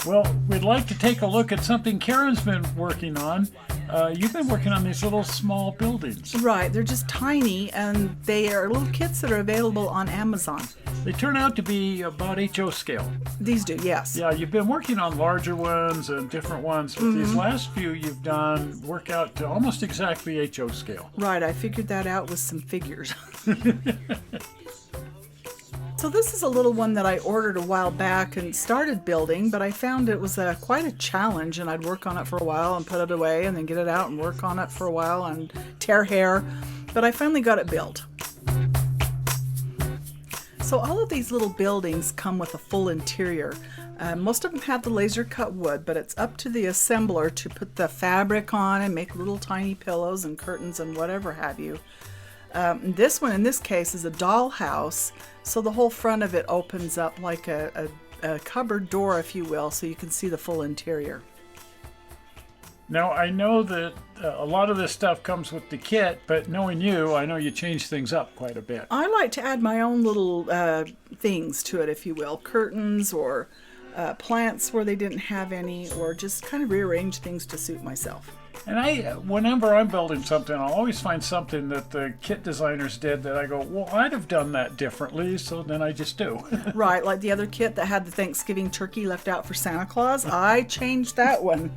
Well, we'd like to take a look at something Karyn's been working on. You've been working on these little small buildings. Right, they're just tiny, and they are little kits that are available on Amazon. They turn out to be about HO scale. These do, yes. Yeah, you've been working on larger ones and different ones, but these last few you've done work out to almost exactly HO scale. Right, I figured that out with some figures. So this is a little one that I ordered a while back and started building, but I found it was quite a challenge, and I'd work on it for a while and put it away and then get it out and work on it for a while and tear hair, but I finally got it built. So all of these little buildings come with a full interior. Most of them have the laser cut wood, but it's up to the assembler to put the fabric on and make little tiny pillows and curtains and whatever have you. This one, in this case, is a dollhouse, so the whole front of it opens up like a cupboard door, if you will, so you can see the full interior. Now, I know that a lot of this stuff comes with the kit, but knowing you, I know you change things up quite a bit. I like to add my own little things to it, if you will, curtains or plants where they didn't have any, or just kind of rearrange things to suit myself. And whenever I'm building something, I'll always find something that the kit designers did that I go, well, I'd have done that differently, so then I just do. Right, like the other kit that had the Thanksgiving turkey left out for Santa Claus. I changed that one.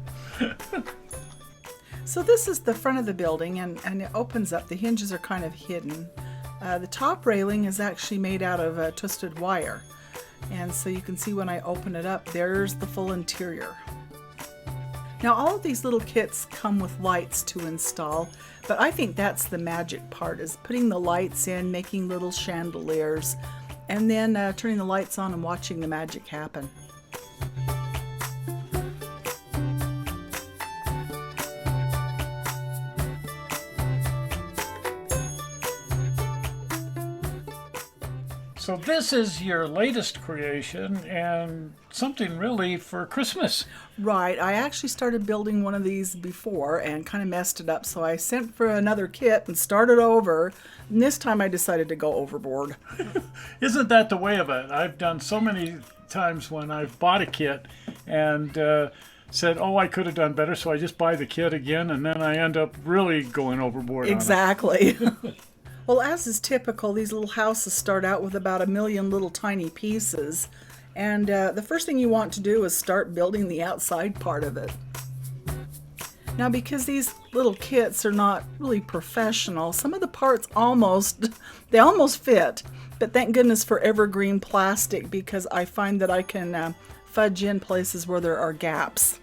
So this is the front of the building, and it opens up. The hinges are kind of hidden. The top railing is actually made out of twisted wire. And so you can see when I open it up, there's the full interior. Now all of these little kits come with lights to install, but I think that's the magic part, is putting the lights in, making little chandeliers, and then turning the lights on and watching the magic happen. So this is your latest creation, and something really for Christmas. Right, I actually started building one of these before and kind of messed it up, so I sent for another kit and started over, and this time I decided to go overboard. Isn't that the way of it? I've done so many times when I've bought a kit and said, oh, I could have done better, so I just buy the kit again, and then I end up really going overboard. Exactly. Well, as is typical, these little houses start out with about 1 million little tiny pieces, and the first thing you want to do is start building the outside part of it. Now, because these little kits are not really professional, some of the parts almost fit, but thank goodness for evergreen plastic, because I find that I can fudge in places where there are gaps.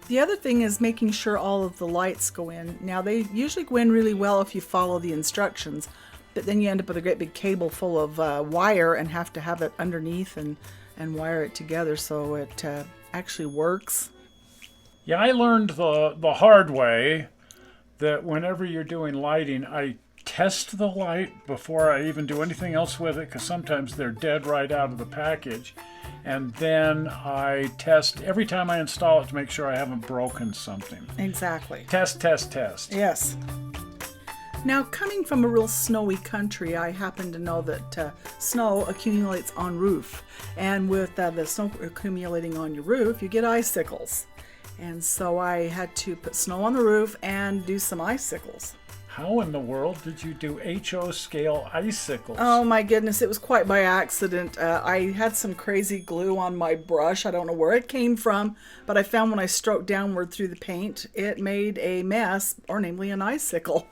The other thing is making sure all of the lights go in. Now, they usually go in really well if you follow the instructions, but then you end up with a great big cable full of wire and have to have it underneath and wire it together so it actually works. Yeah, I learned the hard way that whenever you're doing lighting, I test the light before I even do anything else with it, because sometimes they're dead right out of the package. And then I test every time I install it to make sure I haven't broken something. Exactly. Test, test, test. Yes. Now, coming from a real snowy country, I happen to know that snow accumulates on roof. And with the snow accumulating on your roof, you get icicles. And so I had to put snow on the roof and do some icicles. How in the world did you do HO scale icicles? Oh my goodness, it was quite by accident. I had some crazy glue on my brush. I don't know where it came from, but I found when I stroked downward through the paint, it made a mess, or namely an icicle.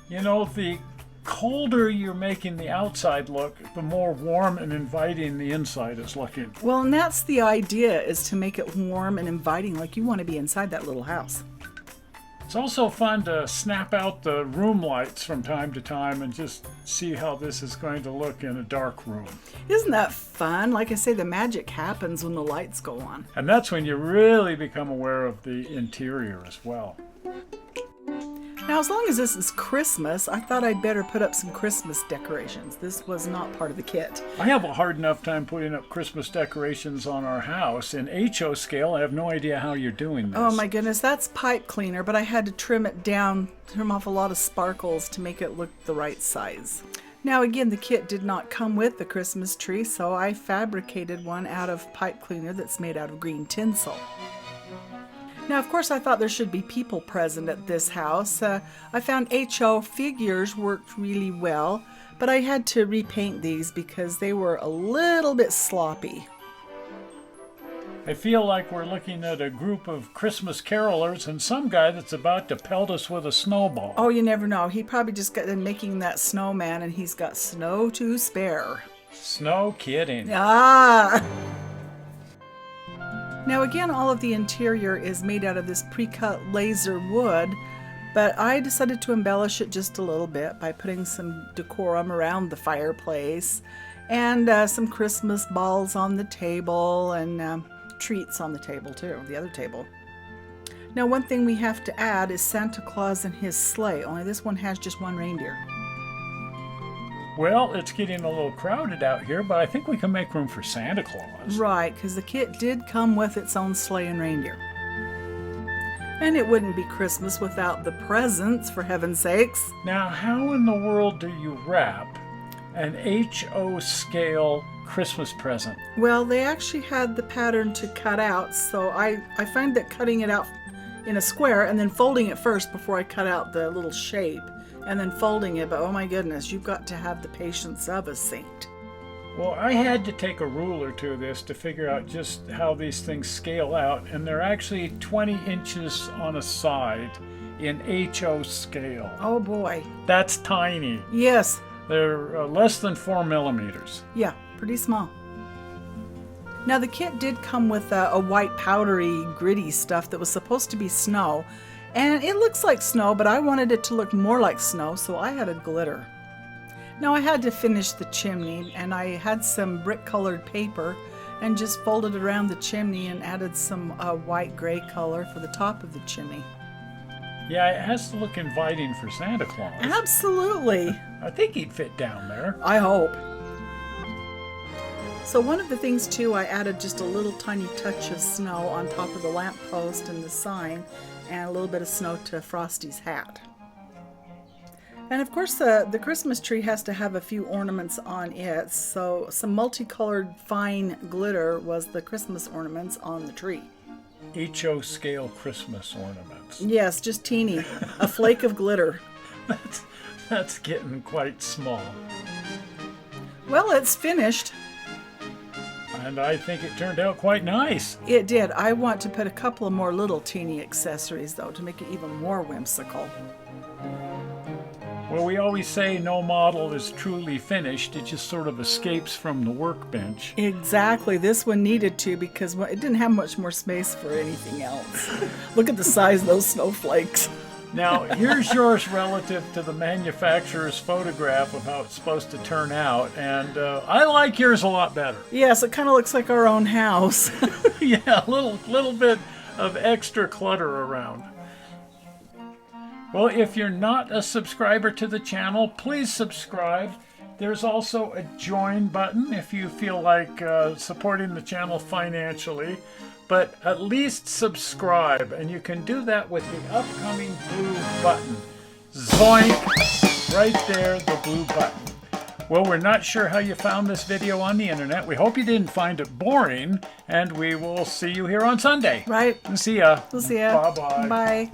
You know, the colder you're making the outside look, the more warm and inviting the inside is looking. Well, and that's the idea, is to make it warm and inviting, like you want to be inside that little house. It's also fun to snap out the room lights from time to time and just see how this is going to look in a dark room. Isn't that fun? Like I say, the magic happens when the lights go on. And that's when you really become aware of the interior as well. Now, as long as this is Christmas, I thought I'd better put up some Christmas decorations. This was not part of the kit. I have a hard enough time putting up Christmas decorations on our house in HO scale. I have no idea how you're doing this. Oh my goodness, that's pipe cleaner, but I had to trim it down, trim off a lot of sparkles to make it look the right size. Now again, the kit did not come with the Christmas tree, so I fabricated one out of pipe cleaner that's made out of green tinsel. Now, of course, I thought there should be people present at this house. I found HO figures worked really well, but I had to repaint these because they were a little bit sloppy. I feel like we're looking at a group of Christmas carolers and some guy that's about to pelt us with a snowball. Oh, you never know. He probably just got done making that snowman and he's got snow to spare. Snow kidding. Ah! Now again, all of the interior is made out of this pre-cut laser wood, but I decided to embellish it just a little bit by putting some decorum around the fireplace and some Christmas balls on the table and treats on the table too, the other table. Now one thing we have to add is Santa Claus and his sleigh, only this one has just one reindeer. Well, it's getting a little crowded out here, but I think we can make room for Santa Claus. Right, because the kit did come with its own sleigh and reindeer. And it wouldn't be Christmas without the presents, for heaven's sakes. Now, how in the world do you wrap an HO scale Christmas present? Well, they actually had the pattern to cut out, so I find that cutting it out in a square and then folding it first before I cut out the little shape and then folding it, but oh my goodness, you've got to have the patience of a saint. Well, I had to take a ruler to this to figure out just how these things scale out, and they're actually 20 inches on a side in HO scale. Oh boy. That's tiny. Yes. They're less than 4 millimeters. Yeah, pretty small. Now the kit did come with a white powdery gritty stuff that was supposed to be snow, and it looks like snow, but I wanted it to look more like snow, so I added glitter. Now I had to finish the chimney, and I had some brick colored paper and just folded it around the chimney and added some white gray color for the top of the chimney. Yeah, it has to look inviting for Santa Claus. Absolutely. I think he'd fit down there. I hope. So one of the things too, I added just a little tiny touch of snow on top of the lamppost and the sign, and a little bit of snow to Frosty's hat. And of course the Christmas tree has to have a few ornaments on it, so some multicolored fine glitter was the Christmas ornaments on the tree. HO scale Christmas ornaments. Yes, just teeny. A flake of glitter. That's getting quite small. Well, it's finished. And I think it turned out quite nice. It did. I want to put a couple of more little teeny accessories, though, to make it even more whimsical. Well, we always say no model is truly finished. It just sort of escapes from the workbench. Exactly. This one needed to because it didn't have much more space for anything else. Look at the size of those snowflakes. Now, here's yours relative to the manufacturer's photograph of how it's supposed to turn out, and I like yours a lot better. Yes, it kind of looks like our own house. Yeah, a little bit of extra clutter around. Well, if you're not a subscriber to the channel, please subscribe. There's also a join button if you feel like supporting the channel financially. But at least subscribe, and you can do that with the upcoming blue button. Zoink! Right there, the blue button. Well, we're not sure how you found this video on the internet. We hope you didn't find it boring, and we will see you here on Sunday. Right. See ya. We'll see ya. Bye-bye. Bye.